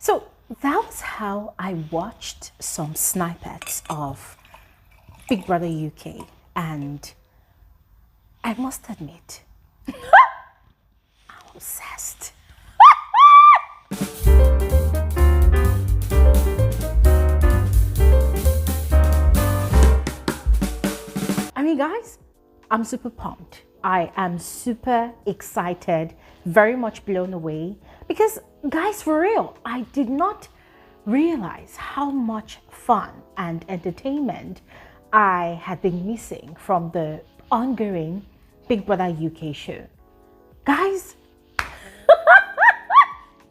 So that was how I watched some snippets of Big Brother UK, and I must admit, I'm obsessed. I mean, guys, I'm super pumped. I am super excited, very much blown away, because guys, for real, I did not realize how much fun and entertainment I had been missing from the ongoing Big Brother UK show. Guys,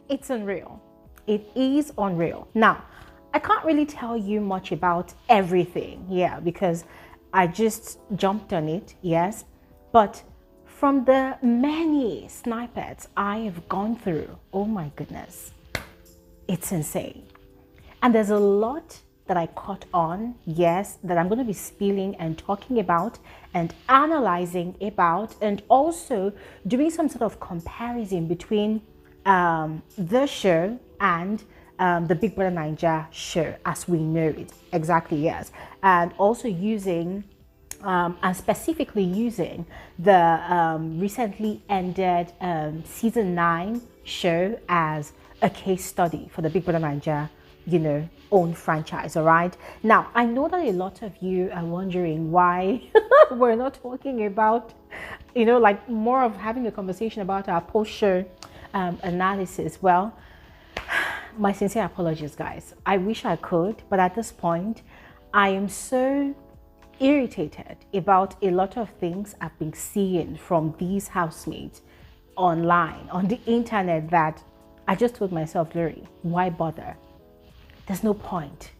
it's unreal. It is unreal. Now, I can't really tell you much about everything, because I just jumped on it, yes. But from the many snippets I have gone through, oh my goodness, it's insane. And there's a lot that I caught on, yes, that I'm going to be spilling and talking about and analyzing about, and also doing some sort of comparison between the show and the Big Brother Naija show as we know it. Exactly, yes. And also using and specifically using the recently ended season 9 show as a case study for the Big Brother Naija, own franchise. All right. Now, I know that a lot of you are wondering why we're not talking about, like more of having a conversation about our post-show analysis. Well, my sincere apologies, guys. I wish I could, but at this point, I am so irritated about a lot of things I've been seeing from these housemates online, on the internet, that I just told myself, Lori, why bother? There's no point.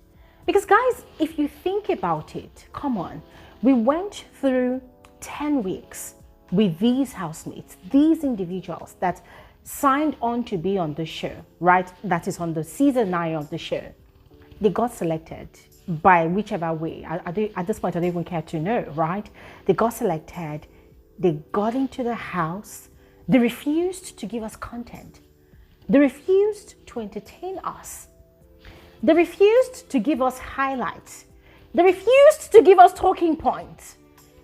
Because guys, if you think about it, come on, we went through 10 weeks with these housemates, these individuals that signed on to be on the show, right? That is on the season 9 of the show. They got selected by whichever way. At this point, I don't even care to know, right? They got selected, they got into the house, they refused to give us content. They refused to entertain us. They refused to give us highlights. They refused to give us talking points.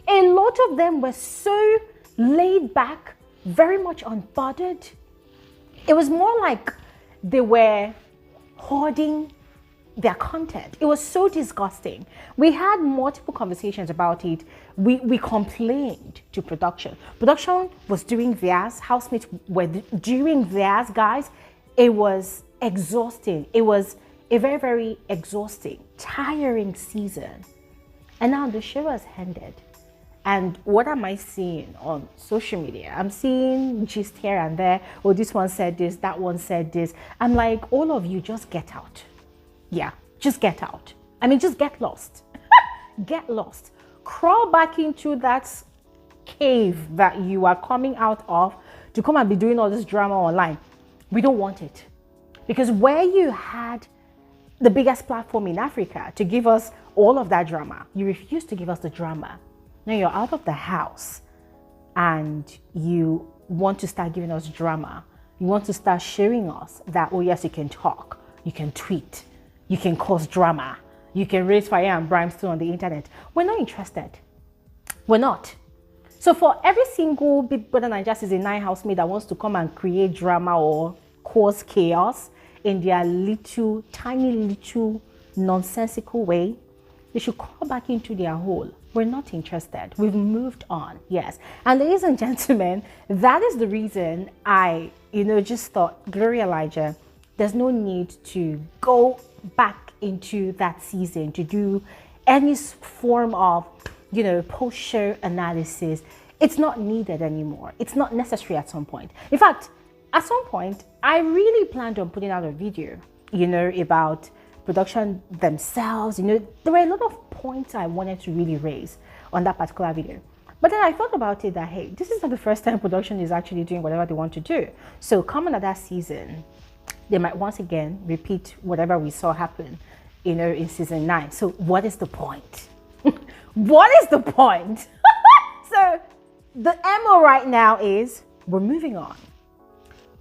A lot of them were so laid back, very much unbothered. It was more like they were hoarding their content. It was so disgusting. We had multiple conversations about it. We complained to production. Production was doing theirs. Housemates were doing theirs, guys. It was exhausting. It was a very, very exhausting, tiring season. And now the show has ended. And what am I seeing on social media? I'm seeing gist here and there. Oh, this one said this, that one said this. I'm like, all of you just get out. Yeah, just get out. I mean, just get lost. Get lost. Crawl back into that cave that you are coming out of to come and be doing all this drama online. We don't want it. Because where you had the biggest platform in Africa to give us all of that drama, you refuse to give us the drama. Now you're out of the house and you want to start giving us drama. You want to start showing us that, oh yes, you can talk, you can tweet, you can cause drama, you can raise fire and brimstone on the internet. We're not interested. We're not. So for every single Big Brother Naija season 9 housemate that wants to come and create drama or cause chaos in their little, tiny little nonsensical way, they should crawl back into their hole. We're not interested. We've moved on. Yes. And ladies and gentlemen, that is the reason I, just thought, Glory Elijah, there's no need to go back into that season to do any form of, post-show analysis. It's not needed anymore. It's not necessary at some point. In fact, at some point, I really planned on putting out a video, about production themselves. There were a lot of points I wanted to really raise on that particular video. But then I thought about it that, hey, this is not the first time production is actually doing whatever they want to do. So come another season, they might once again repeat whatever we saw happen, in season 9. So what is the point? What is the point? So the MO right now is we're moving on.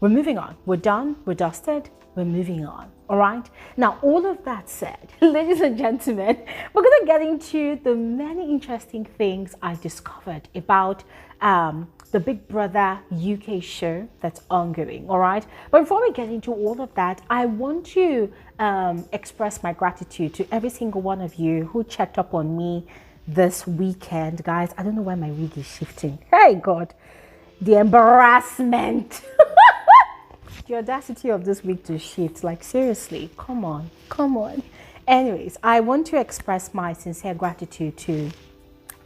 We're moving on. We're done. We're dusted. we're moving on. All right. Now, all of that said, ladies and gentlemen, we're going to get into the many interesting things I discovered about the Big Brother UK show that's ongoing. All right. But before we get into all of that, I want to express my gratitude to every single one of you who checked up on me this weekend. Guys, I don't know why my wig is shifting. Hey, God, the embarrassment. The audacity of this week to shift, like seriously, come on. Anyways, I want to express my sincere gratitude to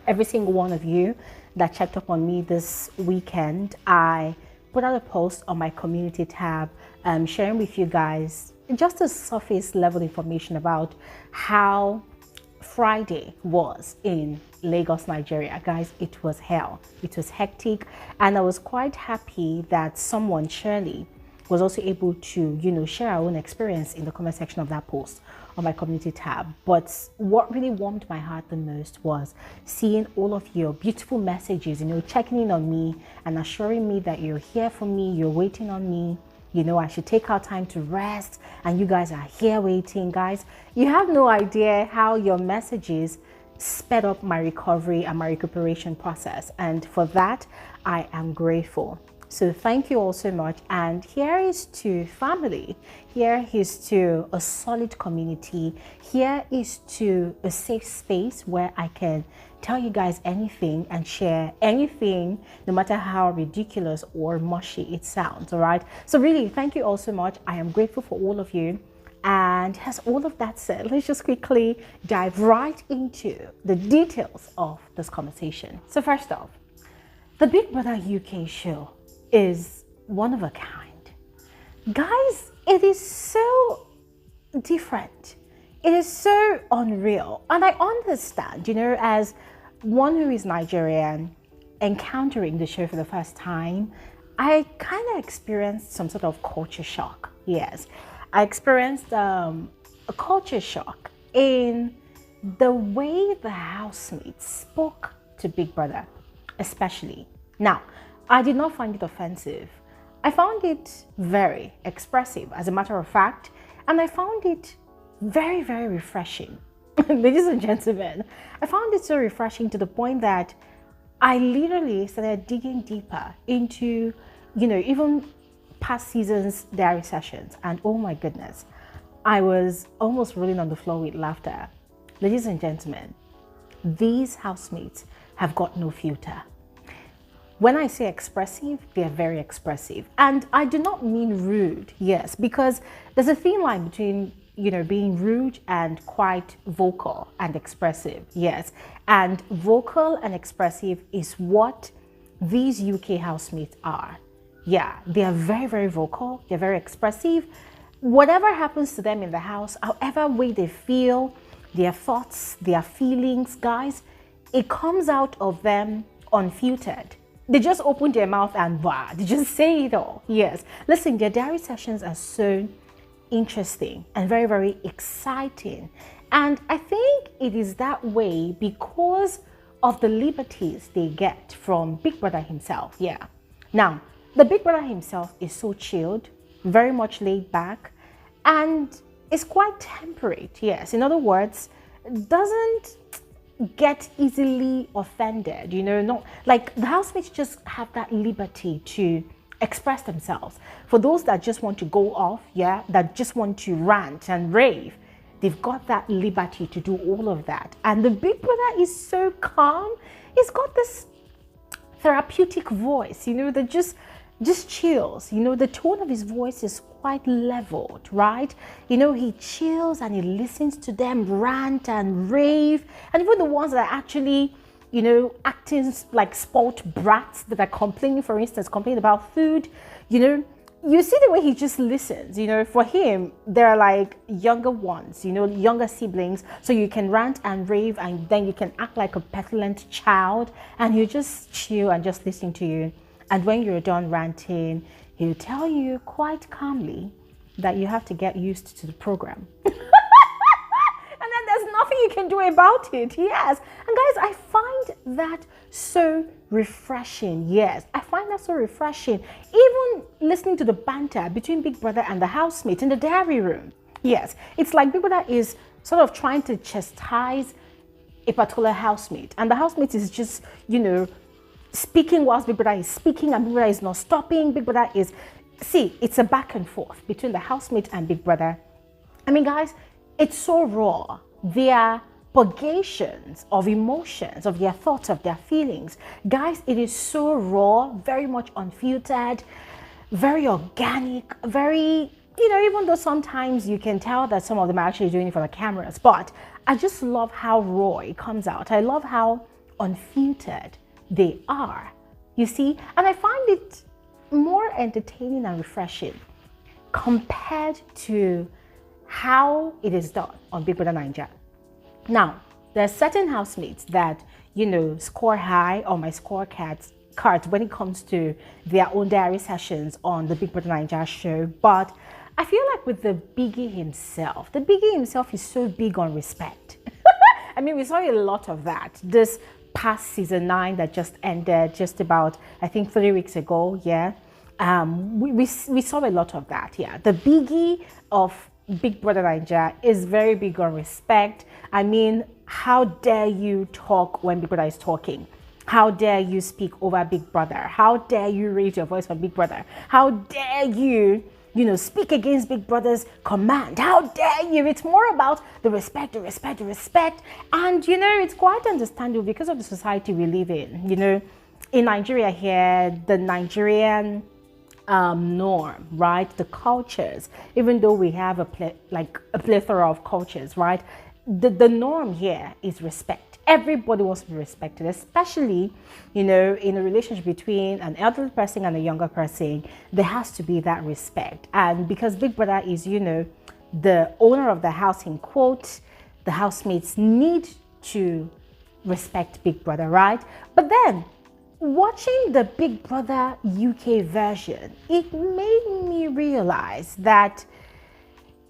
every single one of you that checked up on me this weekend. I put out a post on my community tab, sharing with you guys just a surface level information about how Friday was in Lagos, Nigeria. Guys, it was hell. It was hectic, and I was quite happy that someone, Shirley, was also able to, share our own experience in the comment section of that post on my community tab. But what really warmed my heart the most was seeing all of your beautiful messages, checking in on me and assuring me that you're here for me, you're waiting on me, I should take out time to rest, and you guys are here waiting. Guys, you have no idea how your messages sped up my recovery and my recuperation process, and for that I am grateful. So thank you all so much. And here is to family. Here is to a solid community. Here is to a safe space where I can tell you guys anything and share anything, no matter how ridiculous or mushy it sounds. All right. So really, thank you all so much. I am grateful for all of you. And as all of that said, let's just quickly dive right into the details of this conversation. So first off, the Big Brother UK show is one of a kind. Guys, it is so different. It is so unreal. And I understand, as one who is Nigerian, encountering the show for the first time, I kind of experienced some sort of culture shock. Yes, I experienced a culture shock in the way the housemates spoke to Big Brother, especially. Now, I did not find it offensive. I found it very expressive, as a matter of fact, and I found it very, very refreshing. Ladies and gentlemen, I found it so refreshing to the point that I literally started digging deeper into, even past seasons' diary sessions, and oh my goodness, I was almost rolling on the floor with laughter. Ladies and gentlemen, these housemates have got no filter. When I say expressive, they're very expressive. And I do not mean rude, yes, because there's a thin line between, being rude and quite vocal and expressive, yes. And vocal and expressive is what these UK housemates are. Yeah, they are very, very vocal. They're very expressive. Whatever happens to them in the house, however way they feel, their thoughts, their feelings, guys, it comes out of them unfiltered. They just open their mouth and they just say it all. Yes. Listen, their diary sessions are so interesting and very, very exciting. And I think it is that way because of the liberties they get from Big Brother himself. Yeah. Now, the Big Brother himself is so chilled, very much laid back, and is quite temperate. Yes. In other words, doesn't get easily offended, not like the housemates just have that liberty to express themselves. For those that just want to go off, that just want to rant and rave, they've got that liberty to do all of that. And the Big Brother is so calm. He's got this therapeutic voice, that just chills. The tone of his voice is quite leveled, right? He chills and he listens to them rant and rave. And even the ones that are actually, acting like spoiled brats that are complaining, for instance, complaining about food, you see the way he just listens. For him, they're like younger ones, younger siblings. So you can rant and rave and then you can act like a petulant child and he'll just chill and just listen to you. And when you're done ranting, he'll tell you quite calmly that you have to get used to the program. And then there's nothing you can do about it. Yes. And guys, I find that so refreshing. Yes. I find find that so refreshing. Even listening to the banter between Big Brother and the housemates in the diary room. Yes, it's like Big Brother is sort of trying to chastise a particular housemate, and the housemate is just, speaking whilst Big Brother is speaking, and Big Brother is not stopping. Big Brother is, it's a back and forth between the housemate and Big Brother. I mean, guys, it's so raw. Their purgations of emotions, of their thoughts, of their feelings. Guys, it is so raw, very much unfiltered, very organic, very, even though sometimes you can tell that some of them are actually doing it for the cameras, but I just love how raw it comes out. I love how unfiltered they are, you see? And I find it more entertaining and refreshing compared to how it is done on Big Brother Naija. Now, there are certain housemates that, score high on my scorecards when it comes to their own diary sessions on the Big Brother Naija show. But I feel like with the Biggie himself is so big on respect. I mean, we saw a lot of that this past season 9 that just ended just about, I think, 3 weeks ago. Yeah. We saw a lot of that. Yeah. The Biggie of Big Brother Naija is very big on respect. I mean, how dare you talk when Big Brother is talking? How dare you speak over Big Brother? How dare you raise your voice for Big Brother? How dare you, speak against Big Brother's command? How dare you? It's more about the respect. And, it's quite understandable because of the society we live in. In Nigeria here, the Nigerian norm, right? The cultures, even though we have a plethora of cultures, right? The norm here is respect. Everybody wants to be respected, especially, in a relationship between an elderly person and a younger person. There has to be that respect. And because Big Brother is, the owner of the house, in quotes, the housemates need to respect Big Brother, right? But then, watching the Big Brother UK version, it made me realize that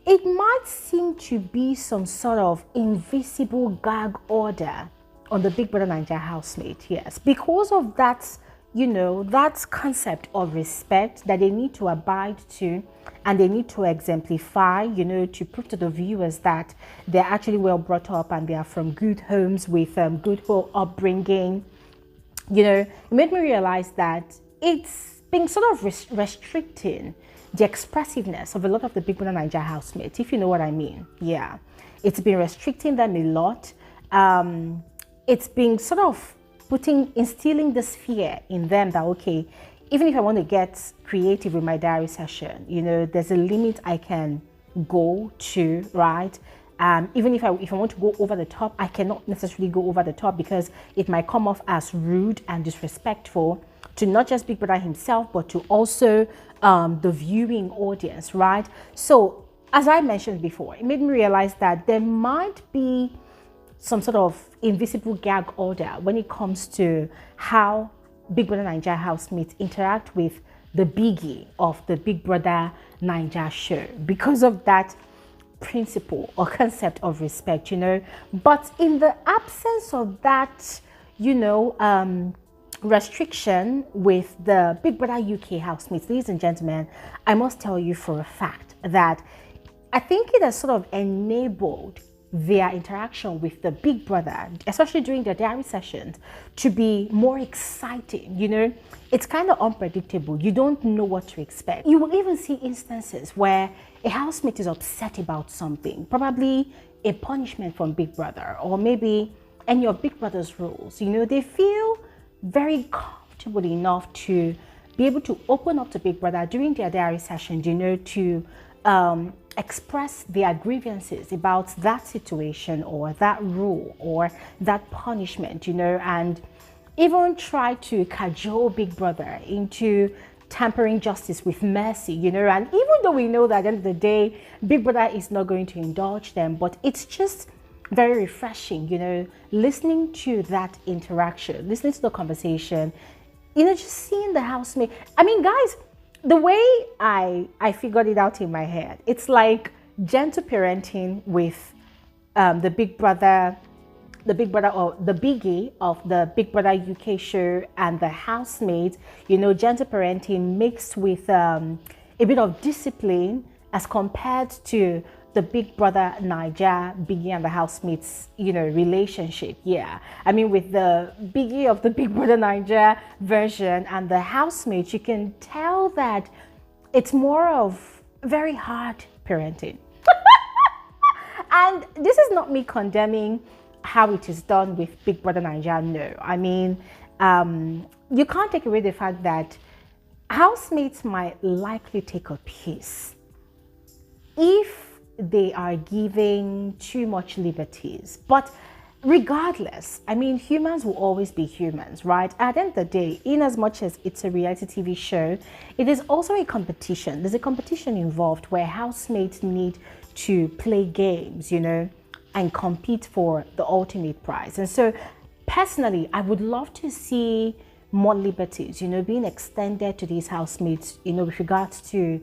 it might seem to be some sort of invisible gag order on the Big Brother Naija housemate, yes, because of that, that concept of respect that they need to abide to and they need to exemplify, to prove to the viewers that they're actually well brought up and they are from good homes with good upbringing. It made me realize that it's been sort of restricting the expressiveness of a lot of the Big Brother Naija housemates, if you know what I mean. Yeah, it's been restricting them a lot. It's been sort of instilling this fear in them that, okay, even if I want to get creative with my diary session, there's a limit I can go to, right? Even if I want to go over the top, I cannot necessarily go over the top because it might come off as rude and disrespectful to not just Big Brother himself, but to also the viewing audience, right? So, as I mentioned before, it made me realize that there might be some sort of invisible gag order when it comes to how Big Brother Naija housemates interact with the Biggie of the Big Brother Naija show because of that principle or concept of respect, But in the absence of that, restriction with the Big Brother UK housemates, ladies and gentlemen, I must tell you for a fact that I think it has sort of enabled their interaction with the Big Brother, especially during their diary sessions, to be more exciting. It's kind of unpredictable. You don't know what to expect. You will even see instances where a housemate is upset about something, probably a punishment from Big Brother, or maybe any of Big Brother's rules. They feel very comfortable enough to be able to open up to Big Brother during their diary sessions, to express their grievances about that situation or that rule or that punishment, and even try to cajole Big Brother into tampering justice with mercy, and even though we know that at the end of the day, Big Brother is not going to indulge them, but it's just very refreshing, listening to that interaction, listening to the conversation, just seeing the housemate. I mean, guys, the way I figured it out in my head, it's like gentle parenting with the Big Brother the Big Brother or the Biggie of the Big Brother UK show and the Housemates, you know, gentle parenting mixed with a bit of discipline as compared to the Big Brother Naija, Biggie and the Housemates, you know, relationship. Yeah, I mean, with the Biggie of the Big Brother Naija version and the Housemates, you can tell that it's more of very hard parenting. And this is not me condemning how it is done with Big Brother Naija. No, I mean, you can't take away the fact that housemates might likely take a piece if they are giving too much liberties. But regardless, I mean, humans will always be humans, right? At the end of the day, in as much as it's a reality TV show, it is also a competition. There's a competition involved where housemates need to play games, you know, and compete for the ultimate prize. And so personally, I would love to see more liberties, you know, being extended to these housemates, you know, with regards to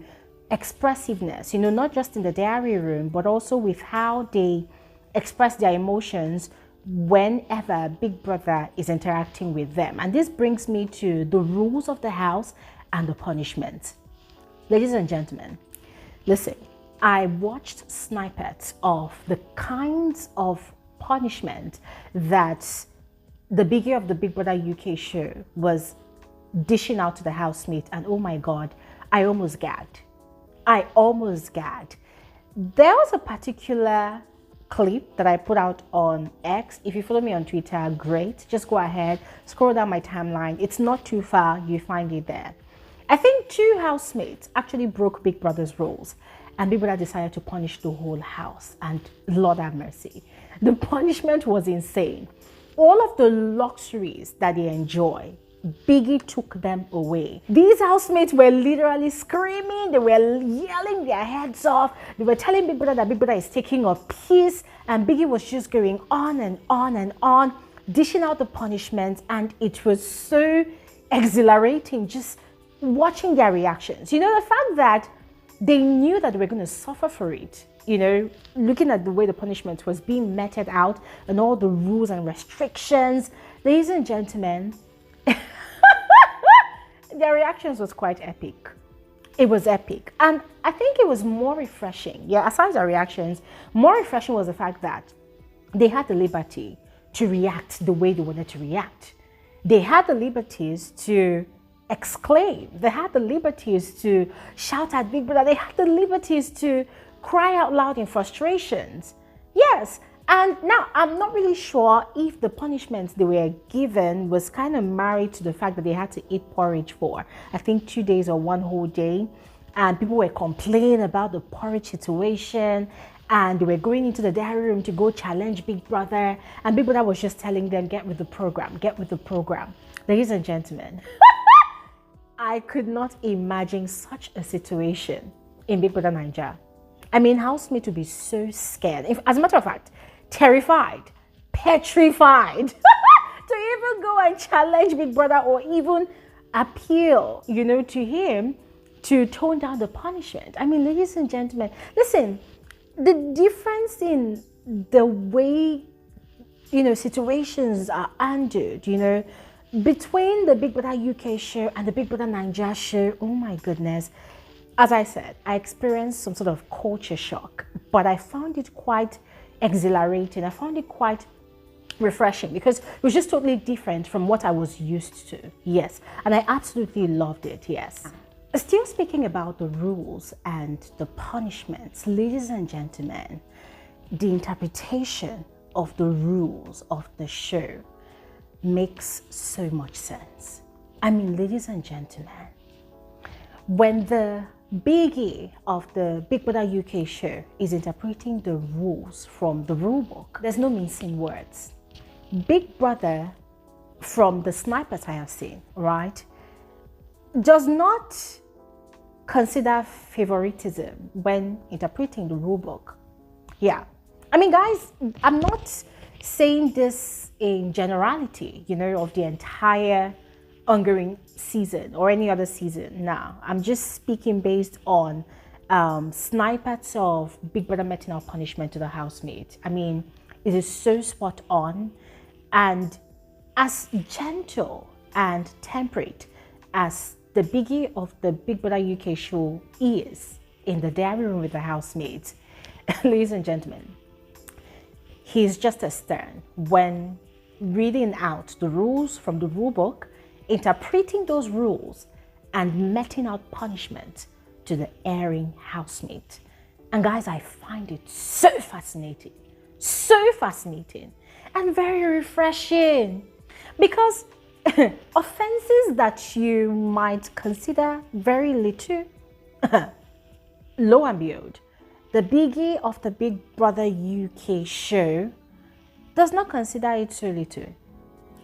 expressiveness, you know, not just in the diary room, but also with how they express their emotions whenever Big Brother is interacting with them. And this brings me to the rules of the house and the punishment. Ladies and gentlemen, listen, I watched snippets of the kinds of punishment that the Biggie of the Big Brother UK show was dishing out to the housemate, and oh my God, I almost gagged. I almost gagged. There was a particular clip that I put out on X. If you follow me on Twitter, great. Just go ahead, scroll down my timeline. It's not too far, you find it there. I think 2 housemates actually broke Big Brother's rules, and Big Brother decided to punish the whole house, and Lord have mercy. The punishment was insane. All of the luxuries that they enjoy, Biggie took them away. These housemates were literally screaming, they were yelling their heads off, they were telling Big Brother that Big Brother is taking a piece, and Biggie was just going on and on and on, dishing out the punishments, and it was so exhilarating just watching their reactions. You know, the fact that they knew that they were going to suffer for it, you know, looking at the way the punishment was being meted out and all the rules and restrictions. Ladies and gentlemen, their reactions was quite epic. It was epic. And I think it was more refreshing. Yeah, aside their reactions, more refreshing was the fact that they had the liberty to react the way they wanted to react. They had the liberties to exclaim. They had the liberties to shout at Big Brother. They had the liberties to cry out loud in frustrations. Yes. And now I'm not really sure if the punishments they were given was kind of married to the fact that they had to eat porridge for, I think, 2 days or 1 whole day. And people were complaining about the porridge situation. And they were going into the diary room to go challenge Big Brother. And Big Brother was just telling them, get with the program, get with the program. Ladies and gentlemen, I could not imagine such a situation in Big Brother Naija. I mean, housemates would be so scared. As a matter of fact, terrified, petrified to even go and challenge Big Brother or even appeal, you know, to him to tone down the punishment. I mean, ladies and gentlemen, listen, the difference in the way, you know, situations are handled, you know, between the Big Brother UK show and the Big Brother Naija show, oh my goodness. As I said, I experienced some sort of culture shock, but I found it quite exhilarating. I found it quite refreshing because it was just totally different from what I was used to. Yes, and I absolutely loved it. Yes. Still speaking about the rules and the punishments, ladies and gentlemen, the interpretation of the rules of the show makes so much sense. I mean, ladies and gentlemen, when the Biggie of the Big Brother UK show is interpreting the rules from the rule book, there's no mincing words. Big Brother, from the snipers I have seen, right, does not consider favoritism when interpreting the rule book. Yeah. I mean, guys, I'm not saying this in generality, you know, of the entire ongoing season or any other season. Now, I'm just speaking based on snippets of Big Brother meting out punishment to the housemate. I mean, It is so spot on, and as gentle and temperate as the biggie of the Big Brother UK show is in the diary room with the housemates, ladies and gentlemen, he's just as stern when reading out the rules from the rule book, interpreting those rules, and meting out punishment to the erring housemate. And guys, I find it so fascinating and very refreshing, because offenses that you might consider very little, lo and behold, the biggie of the Big Brother UK show does not consider it so little.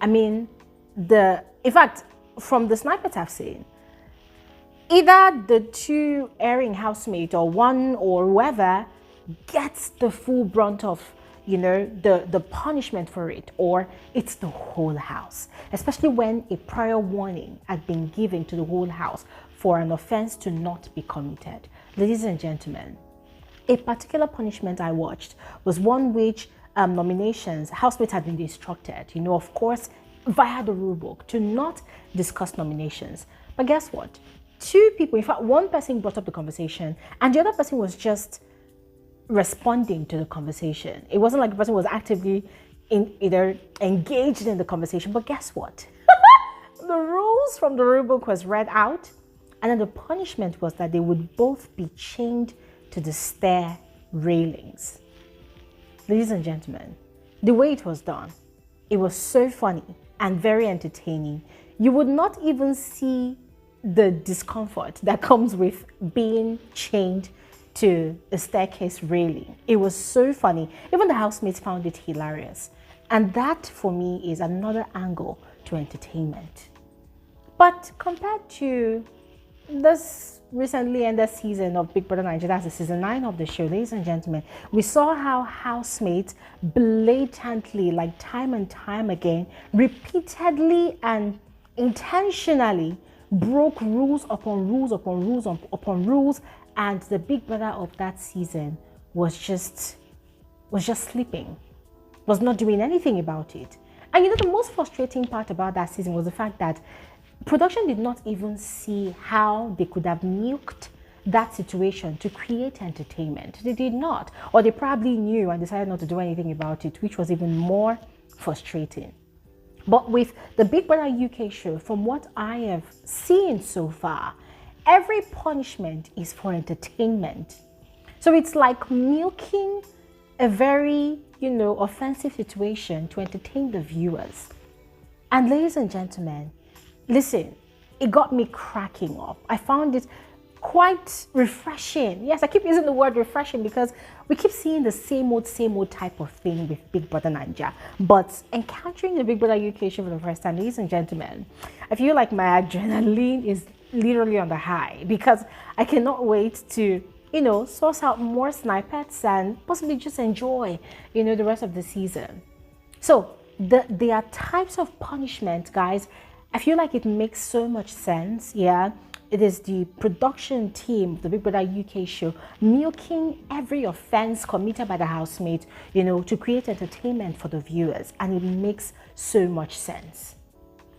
I mean, in fact, from the snippets I've seen, either the two erring housemate or one or whoever gets the full brunt of, the punishment for it, or it's the whole house, especially when a prior warning had been given to the whole house for an offense to not be committed. Ladies and gentlemen, a particular punishment I watched was one which nominations, housemates had been instructed, of course, via the rule book, to not discuss nominations. But guess what? Two people, in fact, one person brought up the conversation and the other person was just responding to the conversation. It wasn't like the person was actively either engaged in the conversation. But guess what? The rules from the rule book was read out, and then the punishment was that they would both be chained to the stair railings. Ladies and gentlemen, the way it was done, it was so funny and very entertaining. You would not even see the discomfort that comes with being chained to a staircase railing. It was so funny. Even the housemates found it hilarious. And that, for me, is another angle to entertainment. But compared to this recently ended season of Big Brother Naija, that's the season 9 of the show, ladies and gentlemen, we saw how housemates blatantly, like time and time again, repeatedly and intentionally broke rules upon rules upon rules upon rules, and the Big Brother of that season was just sleeping, was not doing anything about it. And the most frustrating part about that season was the fact that production did not even see how they could have milked that situation to create entertainment. They did not, or they probably knew and decided not to do anything about it, which was even more frustrating. But with the Big Brother UK show, from what I have seen so far, every punishment is for entertainment. So it's like milking a very, offensive situation to entertain the viewers. And ladies and gentlemen, listen, it got me cracking up. I found it quite refreshing. Yes, I keep using the word refreshing because we keep seeing the same old type of thing with Big Brother Naija. But encountering the Big Brother UK show for the first time, ladies and gentlemen, I feel like my adrenaline is literally on the high, because I cannot wait to, source out more snippets and possibly just enjoy, the rest of the season. So there are types of punishment, guys. I feel like it makes so much sense. Yeah, it is the production team of the Big Brother UK show milking every offense committed by the housemate, to create entertainment for the viewers, and it makes so much sense.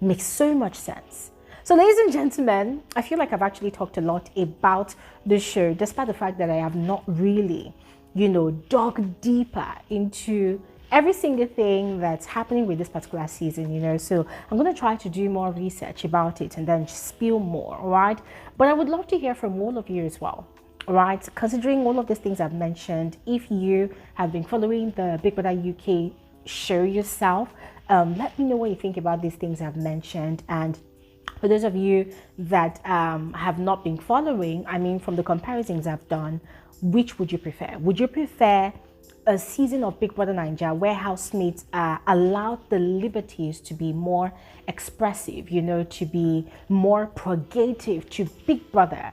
Makes so much sense. So, ladies and gentlemen, I feel like I've actually talked a lot about the show, despite the fact that I have not really, dug deeper into every single thing that's happening with this particular season, So I'm going to try to do more research about it and then spill more, all right? But I would love to hear from all of you as well, all right? Considering all of these things I've mentioned, if you have been following the Big Brother UK show yourself, let me know what you think about these things I've mentioned. And for those of you that have not been following, from the comparisons I've done, which would you prefer? Would you prefer a season of Big Brother Naija where housemates are allowed the liberties to be more expressive, to be more prerogative to Big Brother,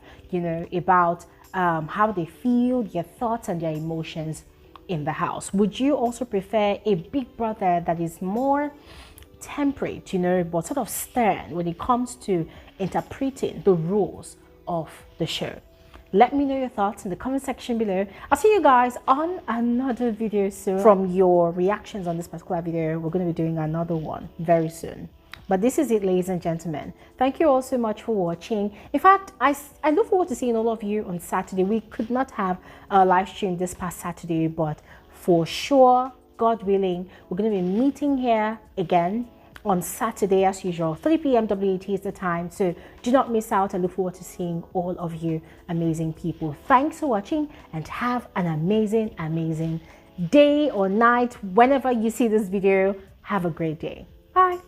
about how they feel, their thoughts and their emotions in the house? Would you also prefer a Big Brother that is more temperate, but sort of stern when it comes to interpreting the rules of the show? Let me know your thoughts in the comment section below. I'll see you guys on another video soon. From your reactions on this particular video, we're going to be doing another one very soon. But this is it, ladies and gentlemen. Thank you all so much for watching. In fact, I look forward to seeing all of you on Saturday. We could not have a live stream this past Saturday, but for sure, God willing, we're going to be meeting here again on Saturday as usual. 3 p.m. WAT is the time, so do not miss out. I look forward to seeing all of you amazing people. Thanks for watching and have an amazing day or night whenever you see this video. Have a great day. Bye.